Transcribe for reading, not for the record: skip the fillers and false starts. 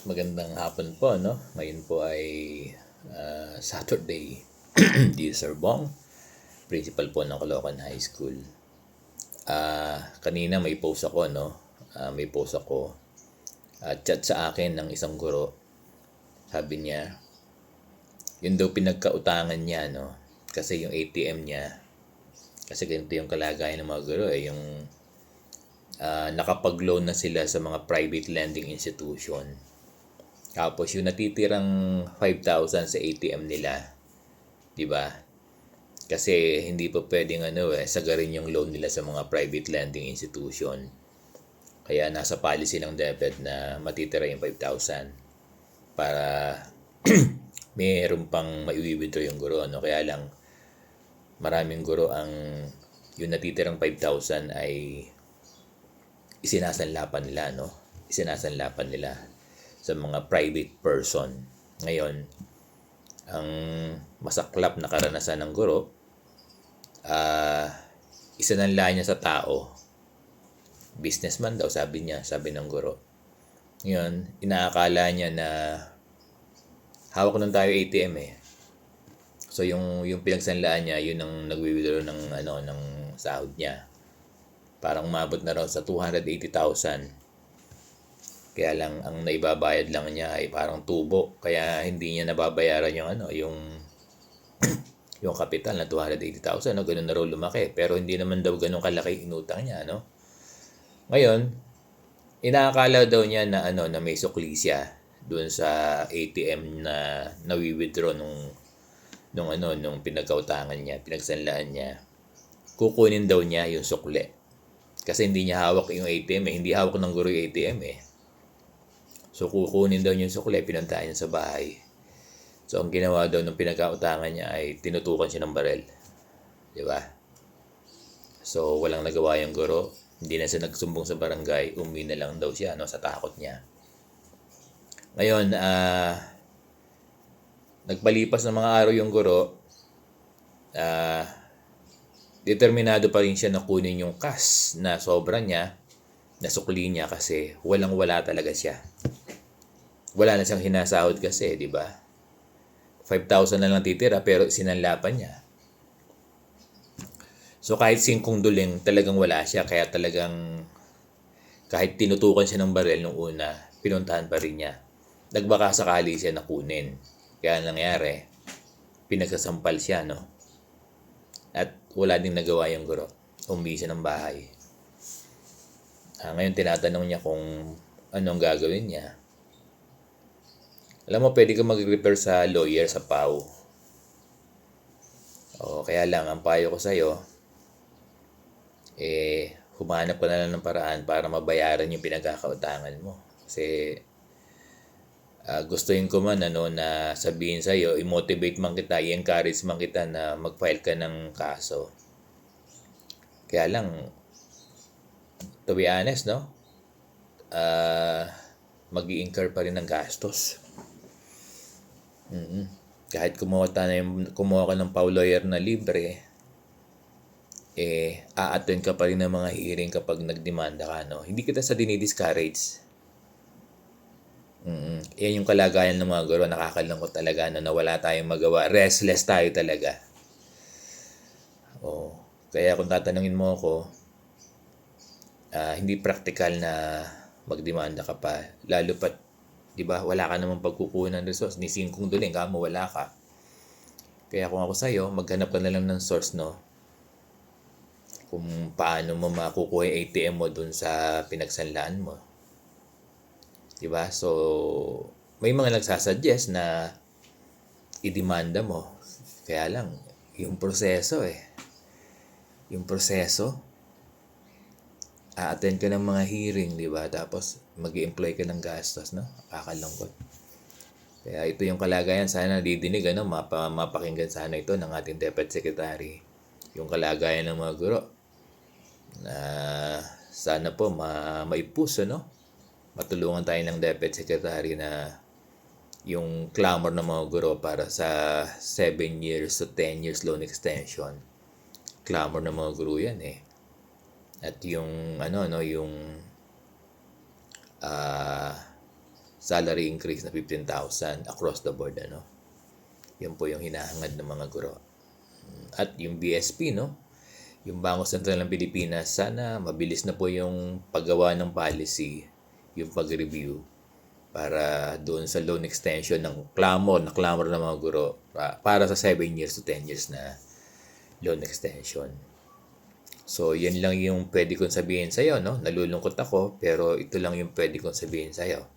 Magandang hapon po, no? Ngayon po ay Saturday. Dear Sir Bong, principal po ng Caloocan High School. Kanina may post ako, no? May post ako. Chat sa akin ng isang guro. Sabi niya, yun daw pinagkautangan niya, no? Kasi yung ATM niya, kasi ganito yung kalagayan ng mga guro, yung nakapag-loan na sila sa mga private lending institution. Tapos yung natitirang 5,000 sa ATM nila, 'di ba? Kasi hindi pa pwedeng sagarin yung loan nila sa mga private lending institution. Kaya nasa policy ng DepEd na matitira yung 5,000 para mayroon pang maiwi-withdraw yung guro, no? Kaya lang maraming guro ang yung natitirang 5,000 ay isinasanlapan nila, no? Isinasanlapan nila sa mga private person. Ngayon, ang masaklap na karanasan ng guro, isinanla niya sa tao. Businessman daw, sabi ng guro. Ngayon, inaakala niya na hawak nun tayo ATM eh. So yung pinagsanlaan niya, yun ang nagwi-withdraw ng ng sahod niya. Parang umabot na raw sa 280,000. Kaya lang ang naibabayad lang niya ay parang tubo, kaya hindi niya nababayaran yung yung kapital na 280,000, no? Ganun na raw lumaki, pero hindi naman daw ganun kalaki inutang niya, no? Ngayon, inaakala daw niya na na may sukli siya doon sa ATM na nawi-withdraw nung pinagkautangan niya, pinagsanlaan niya. Kukunin daw niya yung sukli. Kasi hindi niya hawak yung ATM eh. Hindi hawak ng guro yung ATM eh. So kukunin daw niya yung sukli, pinuntahan niya sa bahay. So ang ginawa daw ng pinagkautangan niya ay tinutukan siya ng barel. Di ba? So walang nagawa yung guro. Hindi na siya nagsumbong sa barangay. Umuwi na lang daw siya sa takot niya. Ngayon, nagpalipas ng mga araw yung guro, determinado pa rin siya na kunin yung cash na sobra niya, na sukli niya kasi walang-wala talaga siya. Wala na siyang hinasahod kasi, di ba? 5,000 na lang titira pero sinanlapan niya. So kahit 5 duling, talagang wala siya. Kaya talagang kahit tinutukan siya ng barel nung una, pinuntahan pa rin niya. Nagbaka sakali siya na kunin. Kaya nangyari, pinagsasampal siya, no? At wala ding nagawa yung guro. Umuwi siya ng bahay. Ngayon tinatanong niya kung anong gagawin niya. Alam mo, pwede ka mag-refer sa lawyer sa PAW. Kaya lang, ang payo ko sa'yo, humanap ka na lang ng paraan para mabayaran yung pinagkakautangan mo. Kasi gustuin ko man na sabihin sa'yo, i-motivate man kita, i-encourage man kita na mag-file ka ng kaso. Kaya lang, to be honest, no? Mag-i-incur pa rin ng gastos. Kahit kumuha ka ng PAW lawyer na libre, a-attend ka pa rin ng mga hearing kapag nagdemanda ka, no? Hindi kita sa dinidiscourage. Yan yung kalagayan ng mga guro. Nakakalungkot talaga na wala tayong magawa. Restless tayo talaga. Kaya kung tatanungin mo ako, hindi practical na magdemanda ka pa. Lalo pat, di ba, wala ka namang pagkukuha ng resource. Ni 5 duling, kamo wala ka. Kaya kung ako sa'yo, maghanap ka na lang ng source, no? Kung paano mo makukuha yung ATM mo dun sa pinagsanlaan mo. Diba? So, may mga nagsasuggest na idemanda mo. Kaya lang, yung proseso a-attend ka ng mga hearing, diba? Tapos, mag-i-employ ka ng gastos, no? Kakalungkot. Kaya ito yung kalagayan. Sana didinig, mapakinggan sana ito ng ating DepEd Secretary. Yung kalagayan ng mga guro. Na sana po maipuso, no? Matulungan tayo ng DepEd Secretary na yung clamor ng mga guro para sa 7 years to 10 years loan extension. Clamor ng mga guro yan eh. At yung yung salary increase na 15,000 across the board, ano. Yan po yung hinahangad ng mga guro. At yung BSP, no, yung Bangko Sentral ng Pilipinas, sana mabilis na po yung paggawa ng policy, yung pag-review para doon sa loan extension ng clamor ng mga guro para sa 7 years to 10 years na loan extension. So, yan lang yung pwede kong sabihin sa'yo, no? Nalulungkot ako, pero ito lang yung pwede kong sabihin sa'yo.